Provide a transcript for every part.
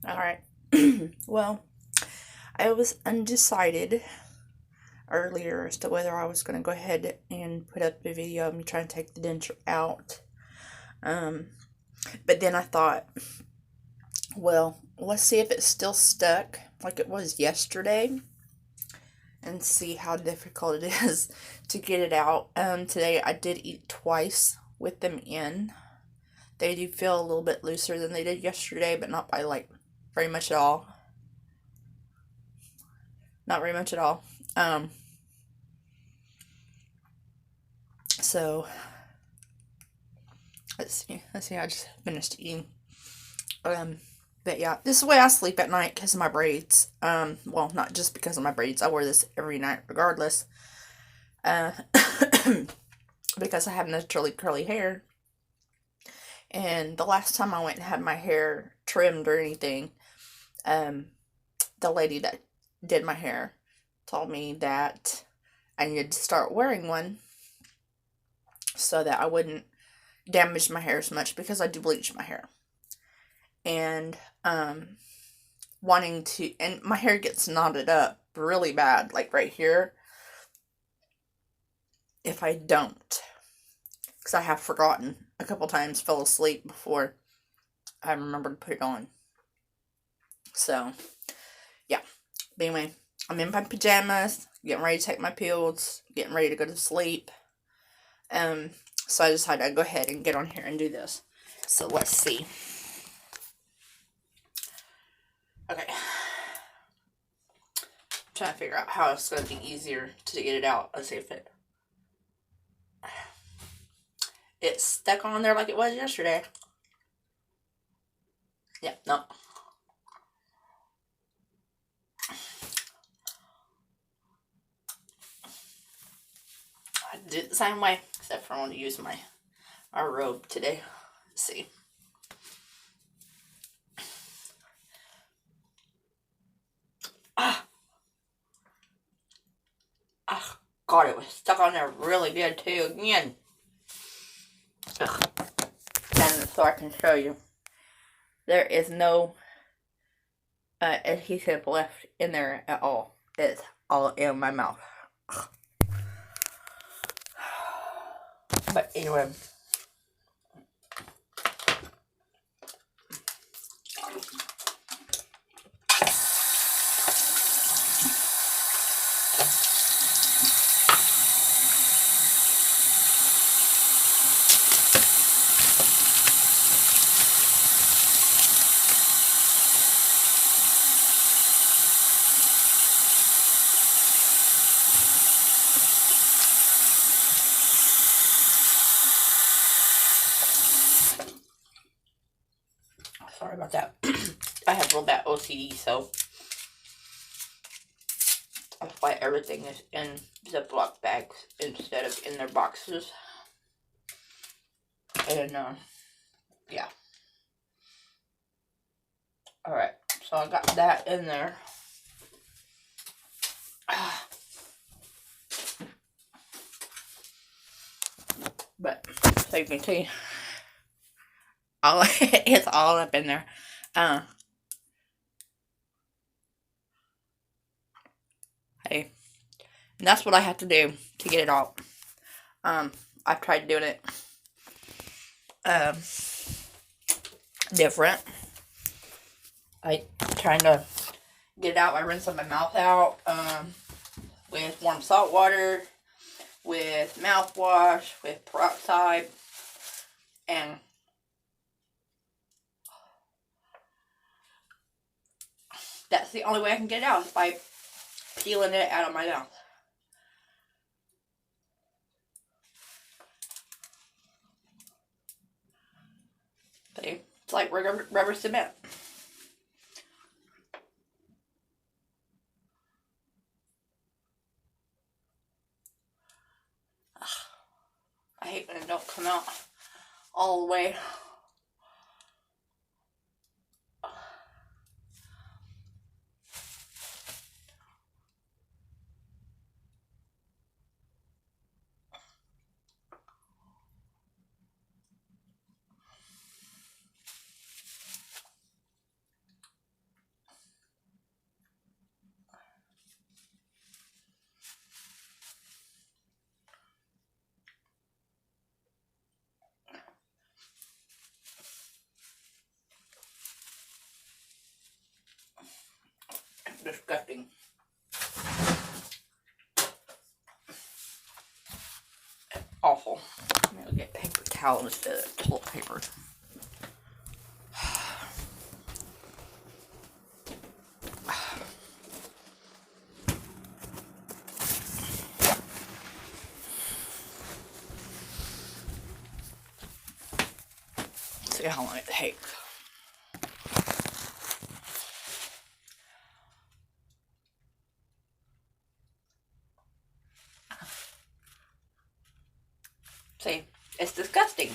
Alright. Well, I was undecided earlier as to whether I was going to go ahead and put up a video of me trying to take the denture out. Um, but then I thought, well, let's see if it's still stuck like it was yesterday and see how difficult it is to get it out. Today I did eat twice with them in. They do feel a little bit looser than they did yesterday, but not by like very much at all. Not very much at all. So let's see. I just finished eating. But yeah, this is the way I sleep at night because of my braids. Well, not just because of my braids. I wear this every night regardless. Uh, because I have naturally curly hair. And the last time I went and had my hair trimmed or anything, the lady that did my hair told me that I needed to start wearing one so that I wouldn't damage my hair as much because I do bleach my hair. And wanting to, and my hair gets knotted up really bad, like right here, if I don't, because I have forgotten a couple times, fell asleep before I remembered to put it on. So yeah, but anyway, I'm in my pajamas, getting ready to take my pills, getting ready to go to sleep. So I decided I'd go ahead and get on here and do this. So let's see. Okay. I'm trying to figure out how it's going to be easier to get it out. Let's see if it's stuck on there like it was yesterday. Yeah, no. I did it the same way, except for I want to use my robe today. Let's see. God, it was stuck on there really good too. Again. Ugh. And so I can show you, there is no adhesive left in there at all. It's all in my mouth. But anyway. Sorry about that. I have real bad OCD, so that's why everything is in Ziploc bags instead of in their boxes. And, yeah. Alright, so I got that in there. But, so you can see, it's all up in there. Hey, and that's what I have to do to get it out. I've tried doing it different. Like trying to get it out by rinsing my mouth out with warm salt water, with mouthwash, with peroxide, and that's the only way I can get it out, is by peeling it out of my mouth. See? It's like rubber cement. I hate when it don't come out all the way. disgusting. Awful. I'm gonna get paper towel instead of toilet paper. See how long it takes. See, it's disgusting.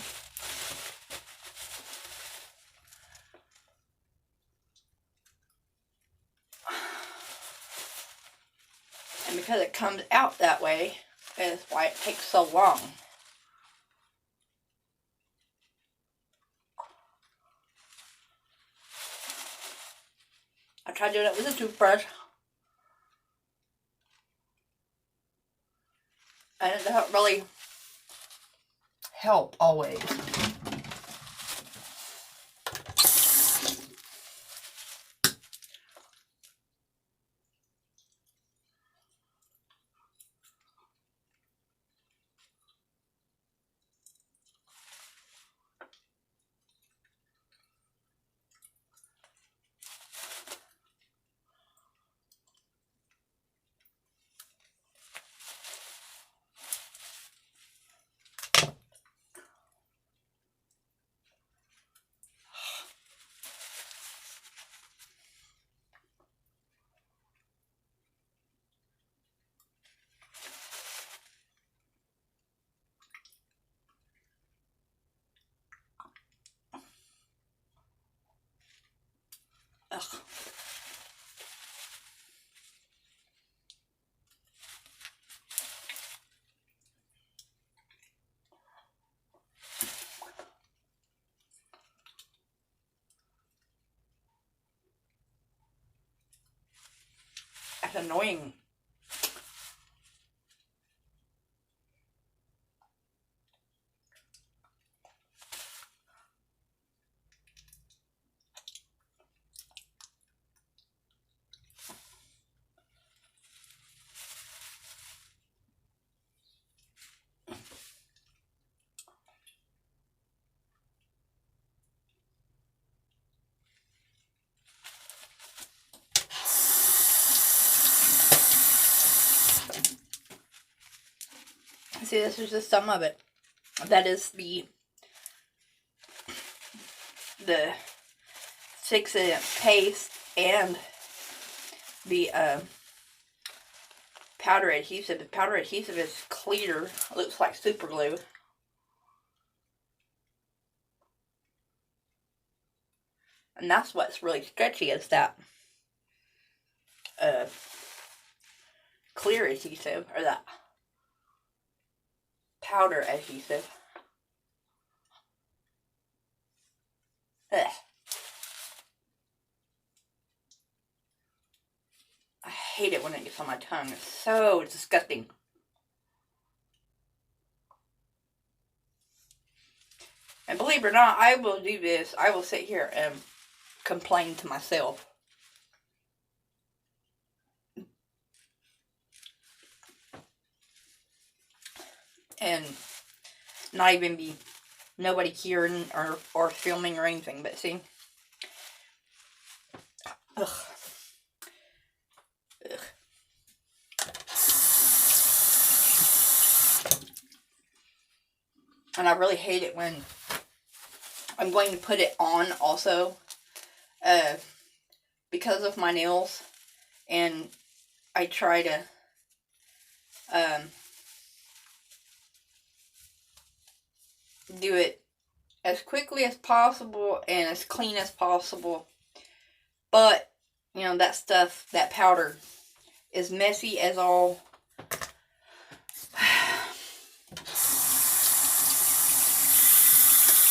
And because it comes out that way, is why it takes so long. I tried doing it with a toothbrush, and it doesn't really help always. Ugh. That's annoying. See, this is just some of it. That is the 6-inch paste and the powder adhesive. The powder adhesive is clear. It looks like super glue. And that's what's really sketchy, is that clear adhesive, or that powder adhesive. Ugh. I hate it when it gets on my tongue. It's so disgusting. And believe it or not, I will do this. I will sit here and complain to myself. And not even be nobody hearing or filming or anything. But see. Ugh. Ugh. And I really hate it when I'm going to put it on also, because of my nails, and I try to do it as quickly as possible and as clean as possible, but you know, that stuff, that powder, is messy as all.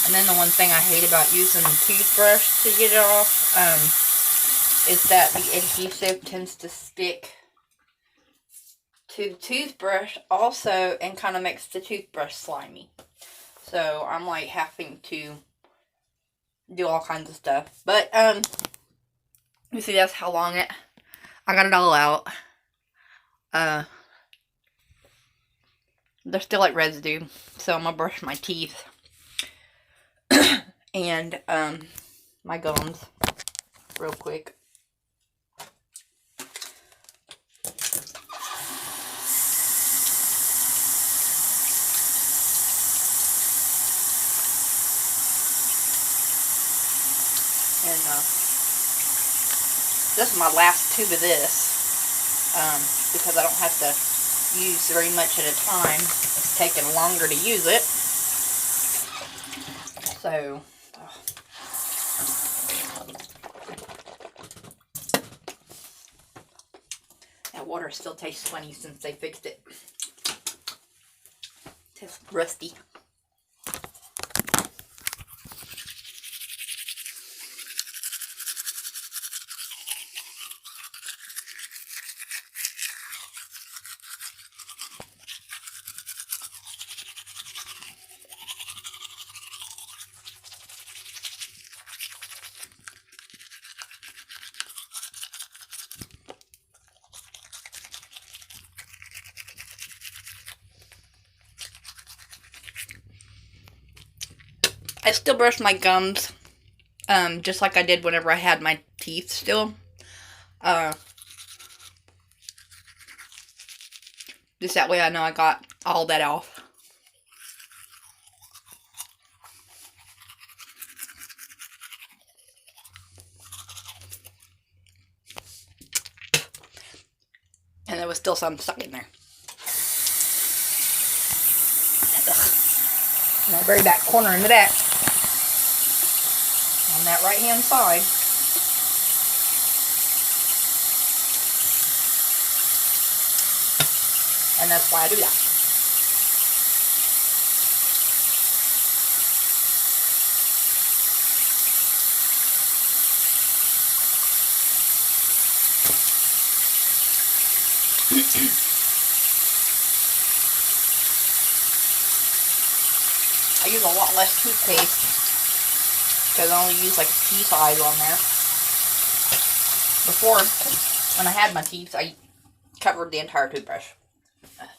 And then the one thing I hate about using the toothbrush to get it off is that the adhesive tends to stick to the toothbrush also, and kind of makes the toothbrush slimy. So I'm like having to do all kinds of stuff. But you see, that's how long I got it all out. Uh, there's still like residue, so I'm gonna brush my teeth and my gums real quick. And this is my last tube of this, because I don't have to use very much at a time. It's taking longer to use it. So, that water still tastes funny since they fixed it. It tastes rusty. I still brush my gums, just like I did whenever I had my teeth still. Just that way I know I got all that off. And there was still some stuck in there. Ugh. In that very back corner in the back. On that right hand side. And that's why I do that. I use a lot less toothpaste because I only use like a pea size on there. Before, when I had my teeth, I covered the entire toothbrush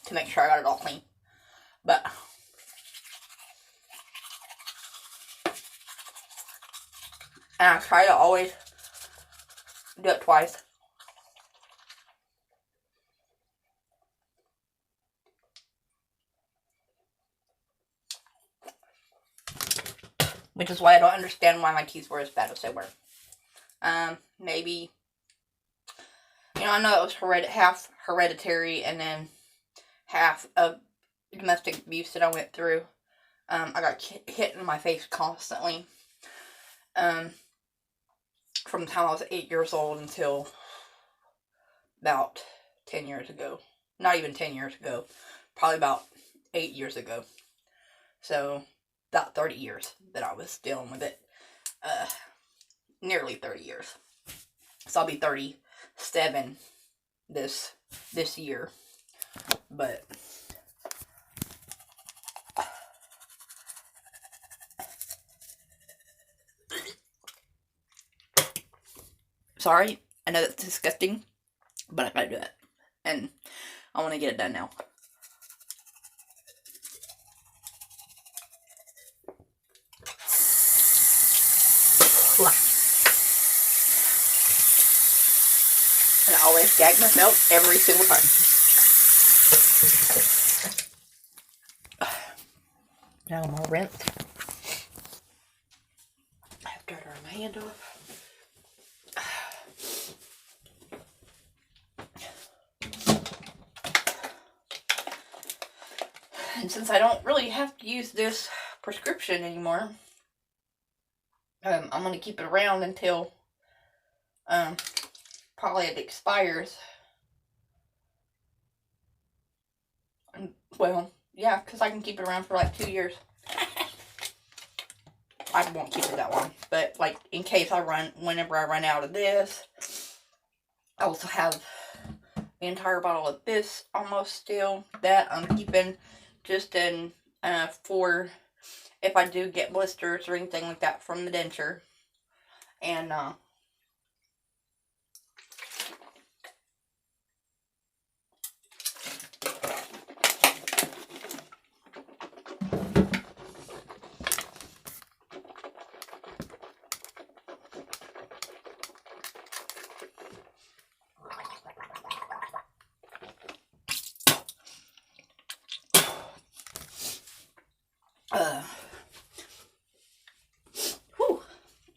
to make sure I got it all clean. But and I try to always do it twice. Which is why I don't understand why my teeth were as bad as they were. Maybe, I know it was half hereditary and then half of domestic abuse that I went through. I got hit in my face constantly. From the time I was 8 years old until about 10 years ago. Not even 10 years ago. Probably about 8 years ago. So, about 30 years that I was dealing with it. Nearly 30 years. So I'll be 37 this year. But sorry, I know that's disgusting, but I gotta do it. And I want to get it done now. And I always gag myself every single time. Now I'm all rinsed. I have to turn my hand off. And since I don't really have to use this prescription anymore, I'm going to keep it around until probably it expires. Well, yeah, because I can keep it around for like 2 years. I won't keep it that long, but like in case whenever I run out of this, I also have the entire bottle of this almost still that I'm keeping just in for if I do get blisters or anything like that from the denture. And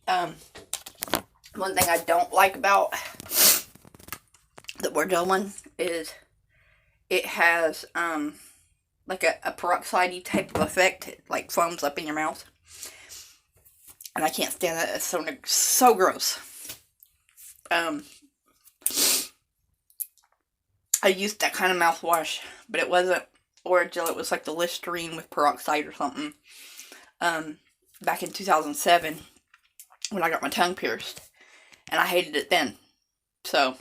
Um, one thing I don't like about the Bordeaux is it has like a peroxide type of effect. It like foams up in your mouth. And I can't stand that. It's so gross. I used that kind of mouthwash, but it wasn't Orajel. It was like the Listerine with peroxide or something. Back in 2007 when I got my tongue pierced. And I hated it then. So,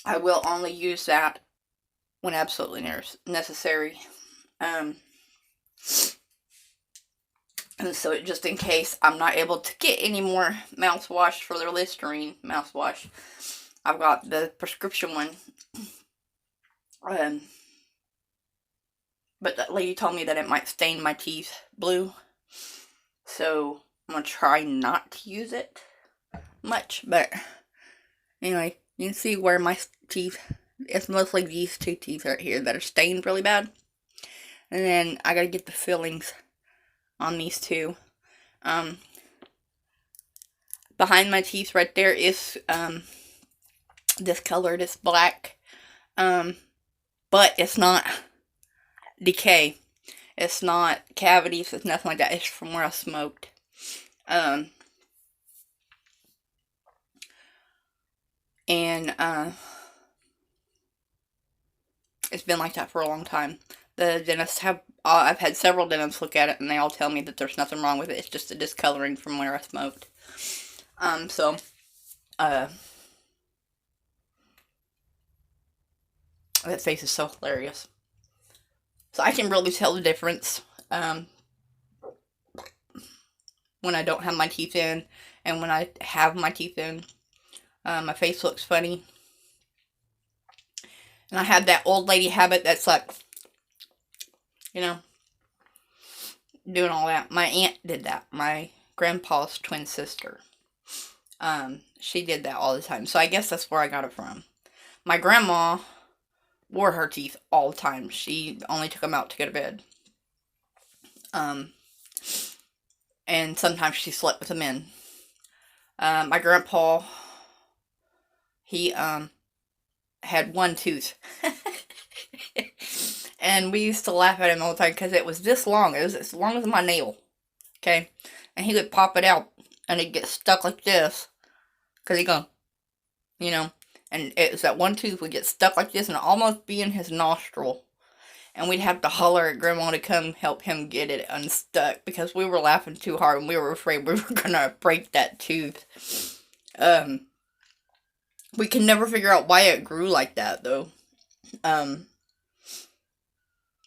I will only use that when absolutely necessary. And so, just in case I'm not able to get any more mouthwash for their Listerine mouthwash, I've got the prescription one. But that lady told me that it might stain my teeth blue. So, I'm going to try not to use it much. But, anyway, you can see where my teeth, it's mostly these two teeth right here that are stained really bad. And then I got to get the fillings on these two. Behind my teeth right there is discolored. It's black. But it's not decay. It's not cavities. It's nothing like that. It's from where I smoked. It's been like that for a long time. The dentists have, I've had several dentists look at it, and they all tell me that there's nothing wrong with it. It's just a discoloring from where I smoked. That face is so hilarious. So I can really tell the difference, when I don't have my teeth in, and when I have my teeth in. My face looks funny. And I have that old lady habit that's like, you know, doing all that. My aunt did that. My grandpa's twin sister. She did that all the time. So I guess that's where I got it from. My grandma wore her teeth all the time. She only took them out to go to bed. And sometimes she slept with them in. My grandpa, he had one tooth. And we used to laugh at him all the time because it was this long. It was as long as my nail. Okay? And he would pop it out and it'd get stuck like this. Because he'd go, you know. And it was that one tooth would get stuck like this and almost be in his nostril. And we'd have to holler at Grandma to come help him get it unstuck. Because we were laughing too hard and we were afraid we were going to break that tooth. We can never figure out why it grew like that, though.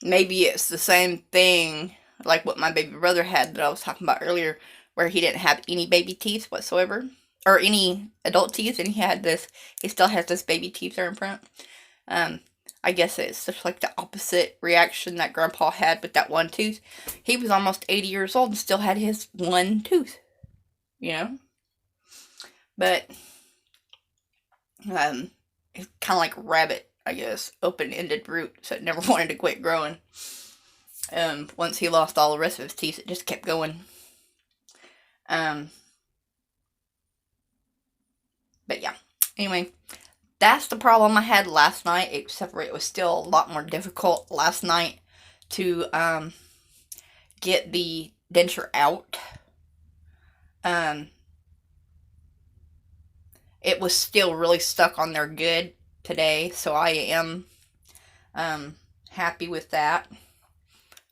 Maybe it's the same thing like what my baby brother had that I was talking about earlier, where he didn't have any baby teeth whatsoever, or any adult teeth, and he still has this baby teeth there in front. I guess it's just like the opposite reaction that Grandpa had with that one tooth. He was almost 80 years old and still had his one tooth, you know? But, it's kind of like a rabbit, I guess, open-ended root, so it never wanted to quit growing. Once he lost all the rest of his teeth, it just kept going. But yeah, anyway, that's the problem I had last night, except for it was still a lot more difficult last night to, get the denture out. It was still really stuck on there good today, so I am happy with that.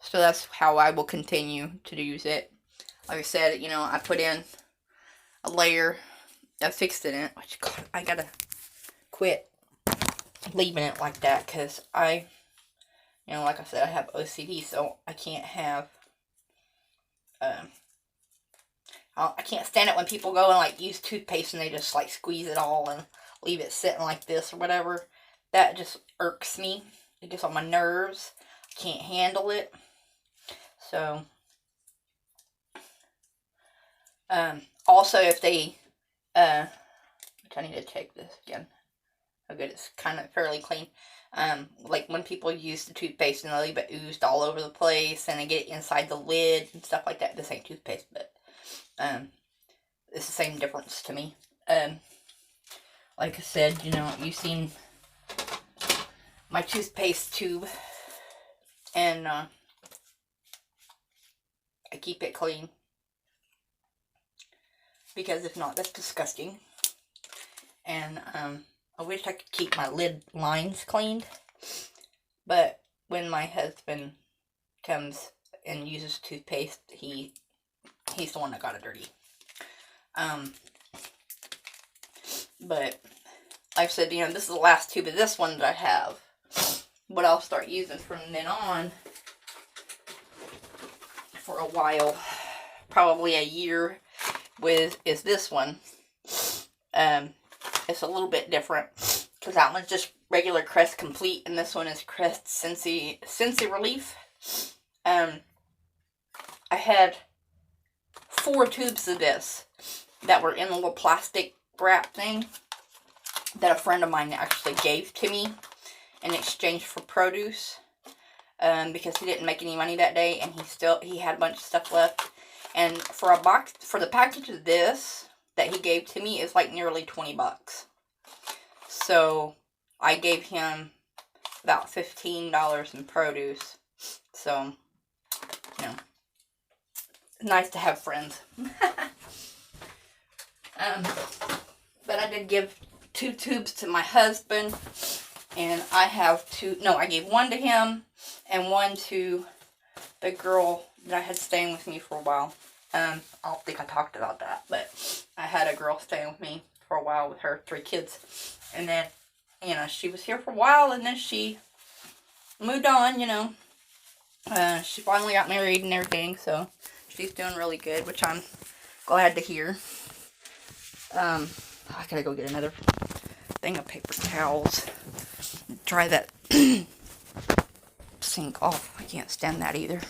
So that's how I will continue to use it. Like I said, I put in a layer. I fixed it in it. Which, God, I gotta quit leaving it like that, because like I said, I have OCD, so I can't have, I can't stand it when people go and, like, use toothpaste and they just, like, squeeze it all and leave it sitting like this or whatever. That just irks me. It gets on my nerves. I can't handle it. So, also if they, which I need to check this again. how good it's kind of fairly clean. Like when people use the toothpaste and they leave it oozed all over the place and they get it inside the lid and stuff like that. This ain't toothpaste, but it's the same difference to me. Like I said, you know, you've seen my toothpaste tube, and I keep it clean, because if not, that's disgusting. And I wish I could keep my lid lines cleaned, but when my husband comes and uses toothpaste, he's the one that got it dirty. But like I said, you know, this is the last tube of this one that I have. What I'll start using from then on for a while, probably a year, is this one. It's a little bit different because that one's just regular Crest Complete, and this one is Crest Sensi Relief. I had 4 tubes of this that were in a little plastic wrap thing that a friend of mine actually gave to me in exchange for produce, because he didn't make any money that day, and he had a bunch of stuff left. And for the package of this that he gave to me is like nearly $20. So I gave him about $15 in produce. So, you know, nice to have friends. But I did give 2 tubes to my husband, and I gave 1 to him and 1 to the girl that I had staying with me for a while. I don't think I talked about that, but I had a girl staying with me for a while with her 3 kids. And then, you know, she was here for a while, and then she moved on, you know. She finally got married and everything, so she's doing really good, which I'm glad to hear. I gotta go get another thing of paper towels. Dry that sink off. I can't stand that either.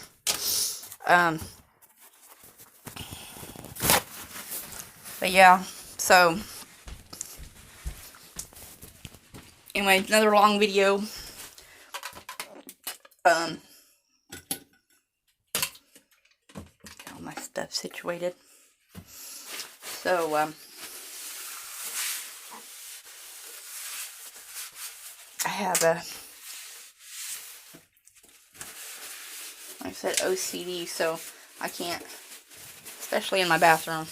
But yeah, so anyway, another long video. Get all my stuff situated. So, I have like I said, OCD, so I can't, especially in my bathroom.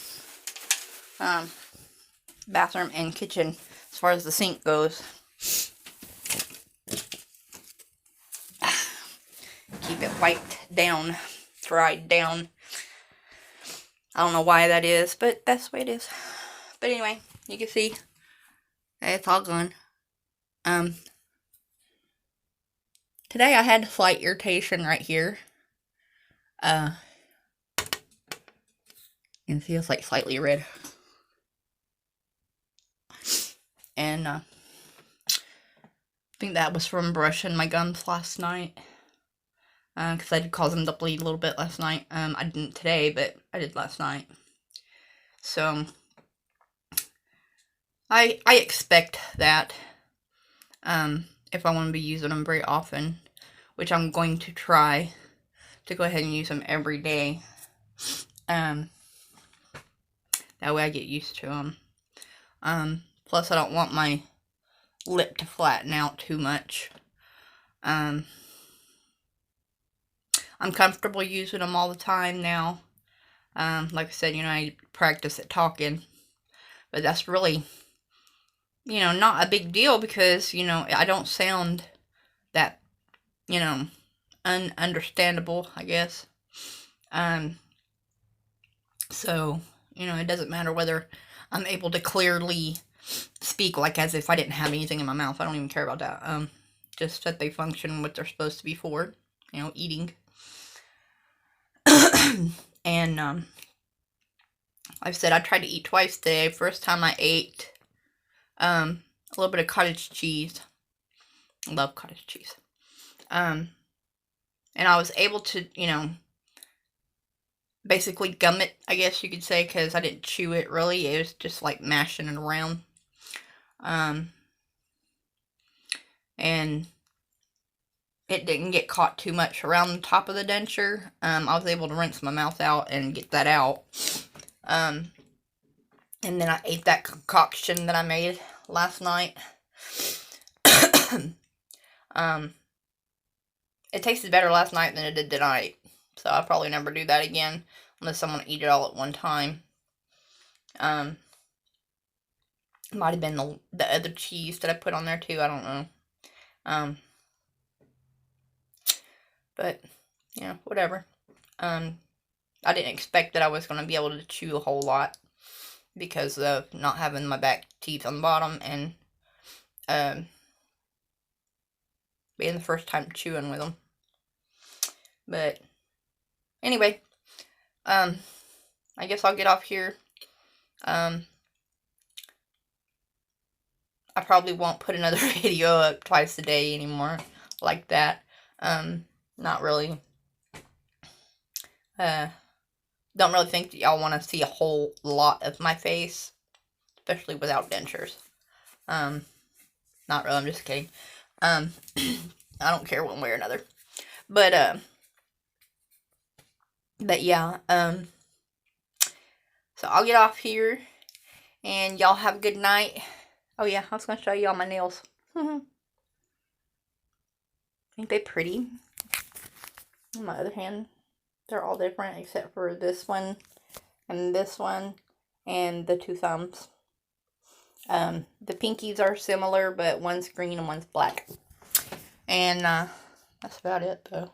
Bathroom and kitchen, as far as the sink goes. Keep it wiped down, dried down. I don't know why that is, but that's the way it is. But anyway, you can see it's all gone. Today I had slight irritation right here. You can see it's like slightly red. And I think that was from brushing my gums last night. Because I did cause them to bleed a little bit last night. I didn't today, but I did last night. So, I expect that. If I want to be using them very often, which I'm going to try to go ahead and use them every day. That way I get used to them. Plus I don't want my lip to flatten out too much. I'm comfortable using them all the time now. Like I said, you know, I practice at talking, but that's really, you know, not a big deal because, you know, I don't sound that, you know, ununderstandable, I guess. So, you know, it doesn't matter whether I'm able to clearly speak like as if I didn't have anything in my mouth. I don't even care about that. Just that they function what they're supposed to be for, you know, eating. And, like I said, I tried to eat twice today. First time I ate, a little bit of cottage cheese. I love cottage cheese. And I was able to, you know, basically gum it, I guess you could say, because I didn't chew it really. It was just like mashing it around. and it didn't get caught too much around the top of the denture. I was able to rinse my mouth out and get that out. And then I ate that concoction that I made last night. It tasted better last night than it did tonight. So I'll probably never do that again unless I want to eat it all at one time. It might have been the other cheese that I put on there too. I don't know. But, whatever. I didn't expect that I was going to be able to chew a whole lot because of not having my back teeth on the bottom and being the first time chewing with them. But anyway, I guess I'll get off here. I probably won't put another video up twice a day anymore like that. Not really. Don't really think that y'all want to see a whole lot of my face, especially without dentures. Not really, I'm just kidding. I don't care one way or another. But yeah, so I'll get off here, and y'all have a good night. Oh yeah, I was going to show you all my nails. Ain't they pretty? On my other hand, they're all different except for this one, and the two thumbs. The pinkies are similar, but one's green and one's black. And that's about it, though.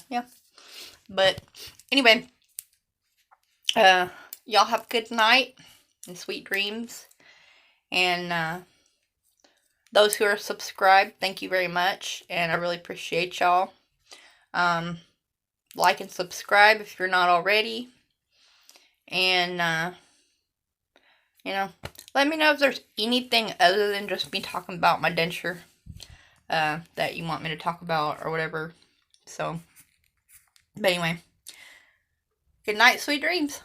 Yeah. But anyway, y'all have a good night and sweet dreams. And those who are subscribed, thank you very much, and I really appreciate y'all. Like and subscribe if you're not already. And let me know if there's anything other than just me talking about my denture that you want me to talk about or whatever. So, but anyway, good night, sweet dreams.